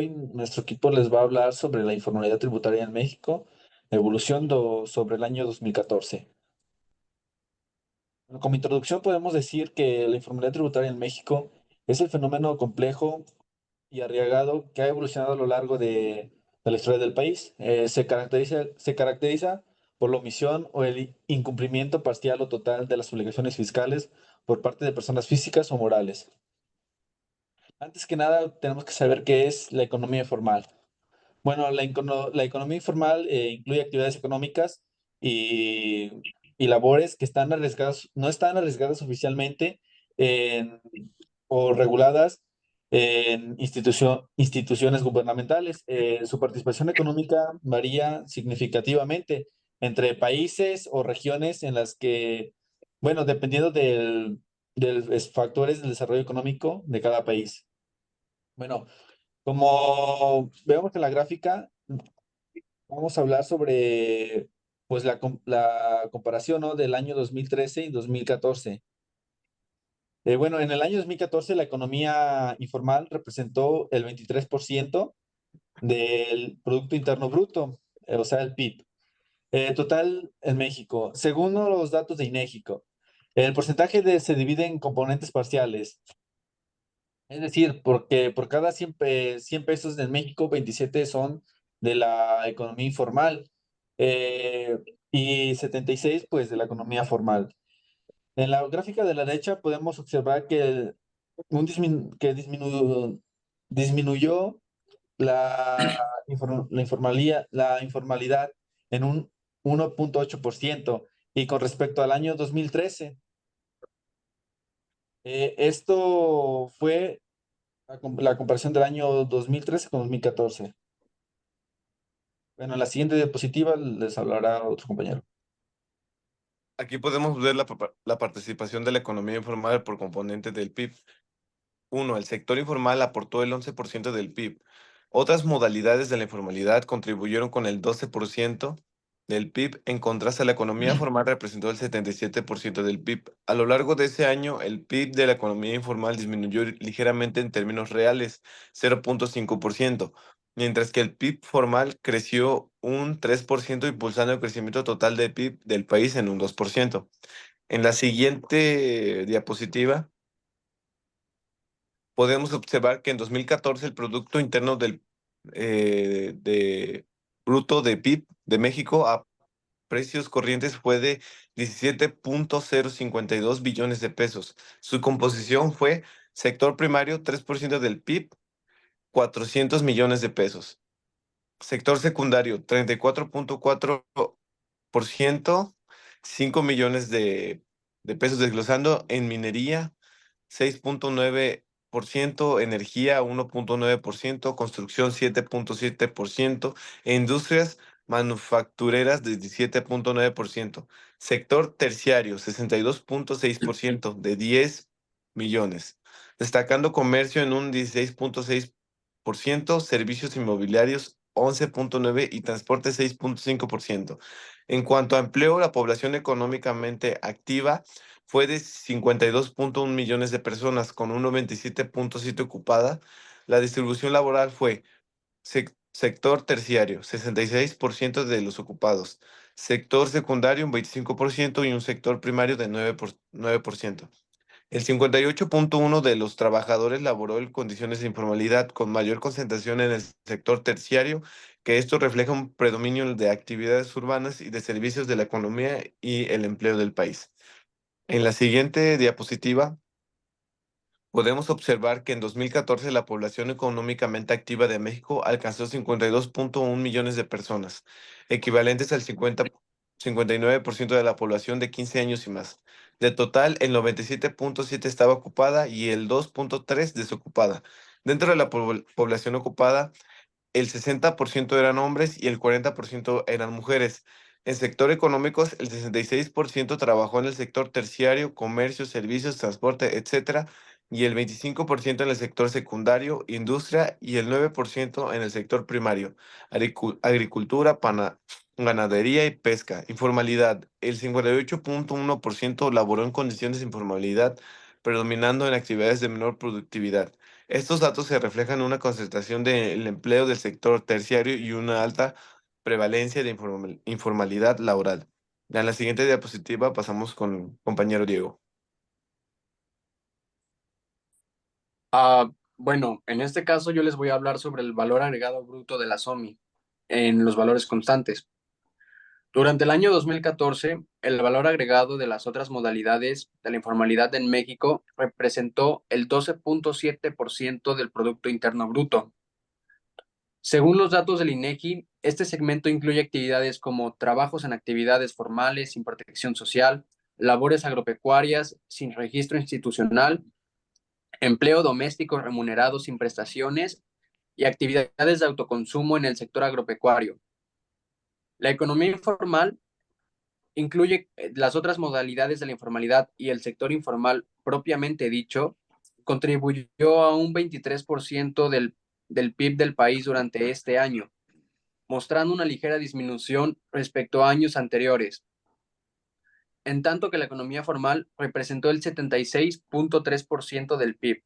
hoy nuestro equipo les va a hablar sobre la informalidad tributaria en México, evolución sobre el año 2014. Bueno, como introducción podemos decir que la informalidad tributaria en México es el fenómeno complejo y arriesgado que ha evolucionado a lo largo de la historia del país. Se caracteriza por la omisión o el incumplimiento parcial o total de las obligaciones fiscales por parte de personas físicas o morales. Antes que nada, tenemos que saber qué es la economía informal. Bueno, la economía informal incluye actividades económicas y, y labores que están arriesgadas, no están arriesgadas oficialmente en- o reguladas en instituciones gubernamentales. Su participación económica varía significativamente entre países o regiones en las que, bueno, dependiendo de los factores del desarrollo económico de cada país. Bueno, como vemos en la gráfica, vamos a hablar sobre pues la comparación, ¿no?, del año 2013 y 2014. Bueno, en el año 2014 la economía informal representó el 23% del Producto Interno Bruto, o sea, el PIB, total en México. Según los datos de INEGI, el porcentaje se divide en componentes parciales. Es decir, porque por cada 100 pesos en México, 27 son de la economía informal, eh, y 76 pues de la economía formal. En la gráfica de la derecha podemos observar que disminuyó la informalidad en un 1,8%, y con respecto al año 2013. Esto fue la comparación del año 2013 con 2014. Bueno, en la siguiente diapositiva les hablará otro compañero. Aquí podemos ver la participación de la economía informal por componente del PIB. Uno, el sector informal aportó el 11% del PIB. Otras modalidades de la informalidad contribuyeron con el 12% del PIB. En contraste, la economía formal representó el 77% del PIB. A lo largo de ese año, el PIB de la economía informal disminuyó ligeramente en términos reales, 0,5%, mientras que el PIB formal creció un 3%, impulsando el crecimiento total del PIB del país en un 2%. En la siguiente diapositiva, podemos observar que en 2014 el Producto Interno de Bruto de PIB de México a precios corrientes fue de 17,052 billones de pesos. Su composición fue sector primario, 3% del PIB, 400 millones de pesos. Sector secundario, 34,4%, 5 millones de pesos, desglosando en minería 6,9%, energía 1,9%, construcción 7,7%, e industrias manufactureras 17,9%. Sector terciario 62,6% de 10 millones, destacando comercio en un 16,6%, servicios inmobiliarios 11,9% y transporte 6,5%. En cuanto a empleo, la población económicamente activa fue de 52,1 millones de personas, con 1,27,7 ocupada. La distribución laboral fue sector terciario, 66% de los ocupados, sector secundario un 25% y un sector primario de 9%. El 58,1% de los trabajadores laboró en condiciones de informalidad, con mayor concentración en el sector terciario, que esto refleja un predominio de actividades urbanas y de servicios de la economía y el empleo del país. En la siguiente diapositiva, podemos observar que en 2014 la población económicamente activa de México alcanzó 52,1 millones de personas, equivalentes al 59% de la población de 15 años y más. De total, el 97,7 estaba ocupada y el 2,3 desocupada. Dentro de la población ocupada, el 60% eran hombres y el 40% eran mujeres. En sector económicos, el 66% trabajó en el sector terciario, comercio, servicios, transporte, etcétera, y el 25% en el sector secundario, industria, y el 9% en el sector primario, agricultura, ganadería y pesca. Informalidad, el 58,1% laboró en condiciones de informalidad, predominando en actividades de menor productividad. Estos datos se reflejan una concentración del empleo del sector terciario y una alta prevalencia de informalidad laboral. En la siguiente diapositiva pasamos con compañero Diego. Bueno, en este caso yo les voy a hablar sobre el valor agregado bruto de la SOMI en los valores constantes. Durante el año 2014, el valor agregado de las otras modalidades de la informalidad en México representó el 12.7% del Producto Interno Bruto. Según los datos del INEGI, este segmento incluye actividades como trabajos en actividades formales sin protección social, labores agropecuarias sin registro institucional, empleo doméstico remunerado sin prestaciones y actividades de autoconsumo en el sector agropecuario. La economía informal incluye las otras modalidades de la informalidad y el sector informal propiamente dicho, contribuyó a un 23% del PIB del país durante este año, mostrando una ligera disminución respecto a años anteriores, en tanto que la economía formal representó el 76.3% del PIB.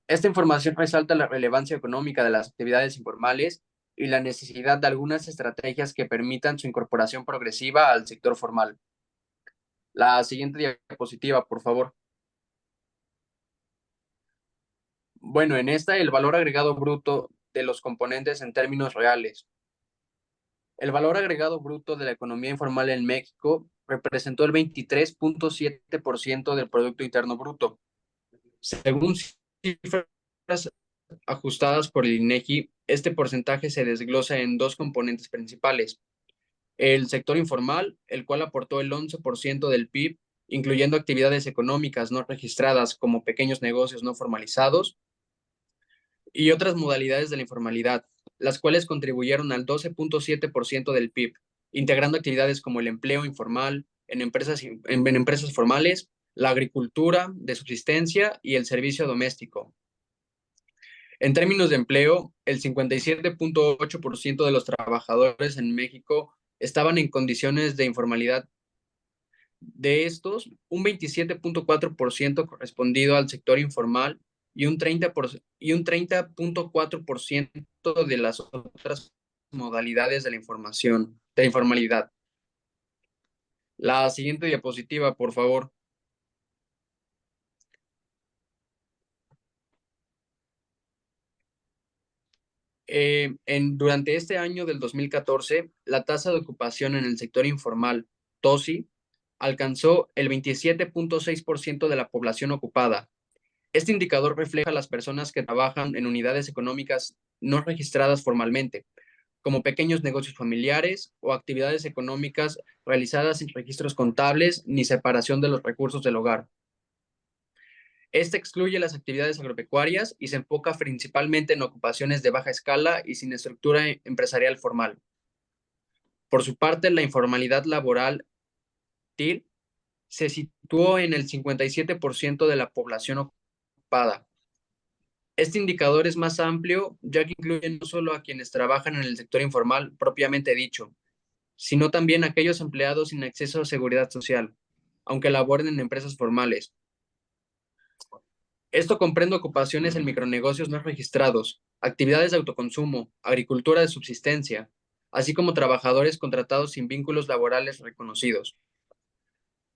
Esta información resalta la relevancia económica de las actividades informales y la necesidad de algunas estrategias que permitan su incorporación progresiva al sector formal. La siguiente diapositiva, por favor. Bueno, en esta el valor agregado bruto de los componentes en términos reales. El valor agregado bruto de la economía informal en México representó el 23.7% del Producto Interno Bruto. Según cifras ajustadas por el INEGI, este porcentaje se desglosa en dos componentes principales. El sector informal, el cual aportó el 11% del PIB, incluyendo actividades económicas no registradas como pequeños negocios no formalizados, y otras modalidades de la informalidad, las cuales contribuyeron al 12.7% del PIB, integrando actividades como el empleo informal en empresas formales, la agricultura de subsistencia y el servicio doméstico. En términos de empleo, el 57.8% de los trabajadores en México estaban en condiciones de informalidad. De estos, un 27.4% correspondido al sector informal y un 30.4% de las otras modalidades de la informalidad. La siguiente diapositiva, por favor. Durante este año del 2014, la tasa de ocupación en el sector informal, TOSI, alcanzó el 27.6% de la población ocupada. Este indicador refleja a las personas que trabajan en unidades económicas no registradas formalmente, como pequeños negocios familiares o actividades económicas realizadas sin registros contables ni separación de los recursos del hogar. Este excluye las actividades agropecuarias y se enfoca principalmente en ocupaciones de baja escala y sin estructura empresarial formal. Por su parte, la informalidad laboral, TIL, se situó en el 57% de la población ocupada. Este indicador es más amplio, ya que incluye no solo a quienes trabajan en el sector informal propiamente dicho, sino también a aquellos empleados sin acceso a seguridad social, aunque laboren en empresas formales. Esto comprende ocupaciones en micronegocios no registrados, actividades de autoconsumo, agricultura de subsistencia, así como trabajadores contratados sin vínculos laborales reconocidos.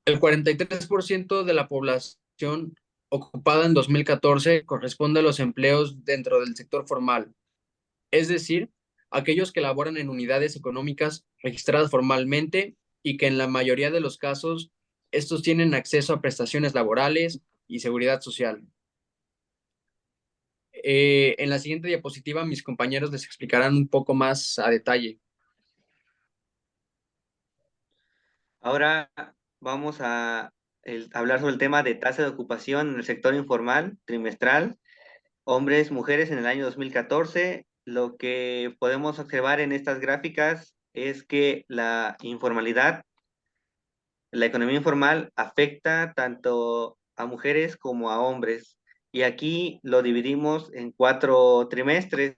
El 43% de la población ocupada en 2014 corresponde a los empleos dentro del sector formal, es decir, aquellos que laboran en unidades económicas registradas formalmente y que en la mayoría de los casos estos tienen acceso a prestaciones laborales y seguridad social. En la siguiente diapositiva, mis compañeros les explicarán un poco más a detalle. Ahora vamos a hablar sobre el tema de tasa de ocupación en el sector informal trimestral, hombres, mujeres en el año 2014. Lo que podemos observar en estas gráficas es que la informalidad, la economía informal afecta tanto a mujeres como a hombres. Y aquí lo dividimos en 4 trimestres.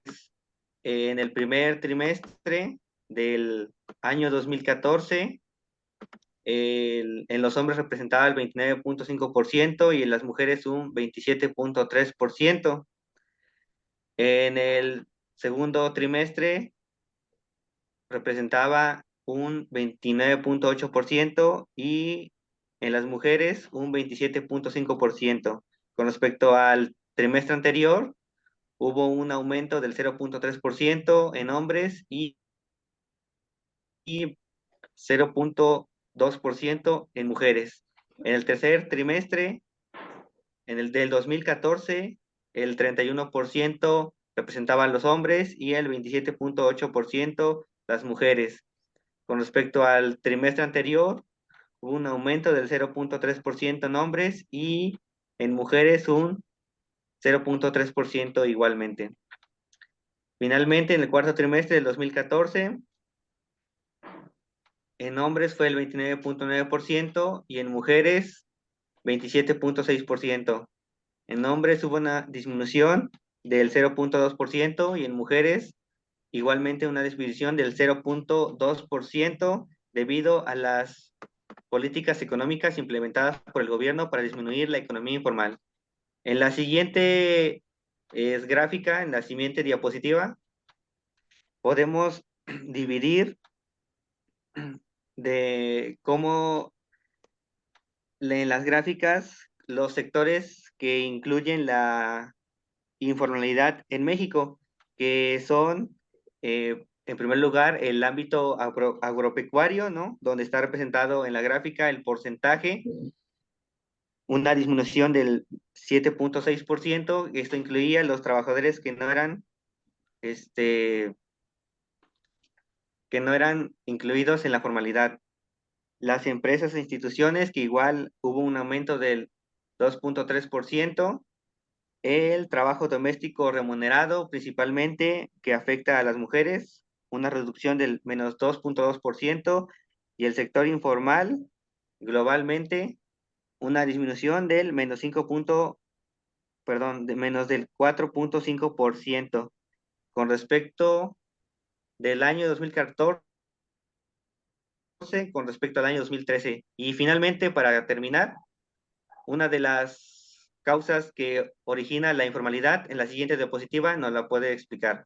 En el primer trimestre del año 2014, en los hombres representaba el 29.5% y en las mujeres un 27.3%. En el segundo trimestre representaba un 29.8% y en las mujeres un 27.5%. Con respecto al trimestre anterior, hubo un aumento del 0.3% en hombres y 0.2% en mujeres. En el tercer trimestre, en el del 2014, el 31% representaban los hombres y el 27.8% las mujeres. Con respecto al trimestre anterior, hubo un aumento del 0.3% en hombres y en mujeres un 0.3% igualmente. Finalmente, en el cuarto trimestre del 2014, en hombres fue el 29.9% y en mujeres 27.6%. En hombres hubo una disminución del 0.2% y en mujeres igualmente una disminución del 0.2% debido a las políticas económicas implementadas por el gobierno para disminuir la economía informal. En la siguiente gráfica, en la siguiente diapositiva, podemos dividir de cómo en las gráficas los sectores que incluyen la informalidad en México, que son, en primer lugar, el ámbito agropecuario, ¿no? Donde está representado en la gráfica el porcentaje, una disminución del 7.6%. Esto incluía los trabajadores que no eran, que no eran incluidos en la formalidad. Las empresas e instituciones, que igual hubo un aumento del 2.3%. El trabajo doméstico remunerado, principalmente, que afecta a las mujeres, una reducción del menos 2.2%, y el sector informal, globalmente, una disminución del menos 5 perdón, de menos del 4.5%. Con respecto del año 2014, con respecto al año 2013. Y finalmente, para terminar, una de las causas que origina la informalidad en la siguiente diapositiva nos la puede explicar.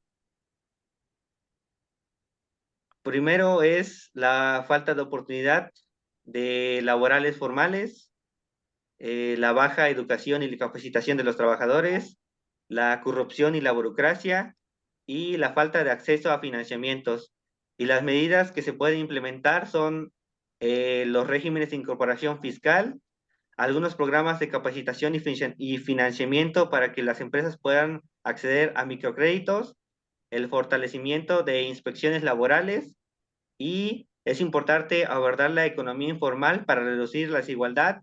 Primero es la falta de oportunidad de laborales formales, la baja educación y capacitación de los trabajadores, la corrupción y la burocracia y la falta de acceso a financiamientos. Y las medidas que se pueden implementar son los regímenes de incorporación fiscal, algunos programas de capacitación y financiamiento para que las empresas puedan acceder a microcréditos, el fortalecimiento de inspecciones laborales y es importante abordar la economía informal para reducir la desigualdad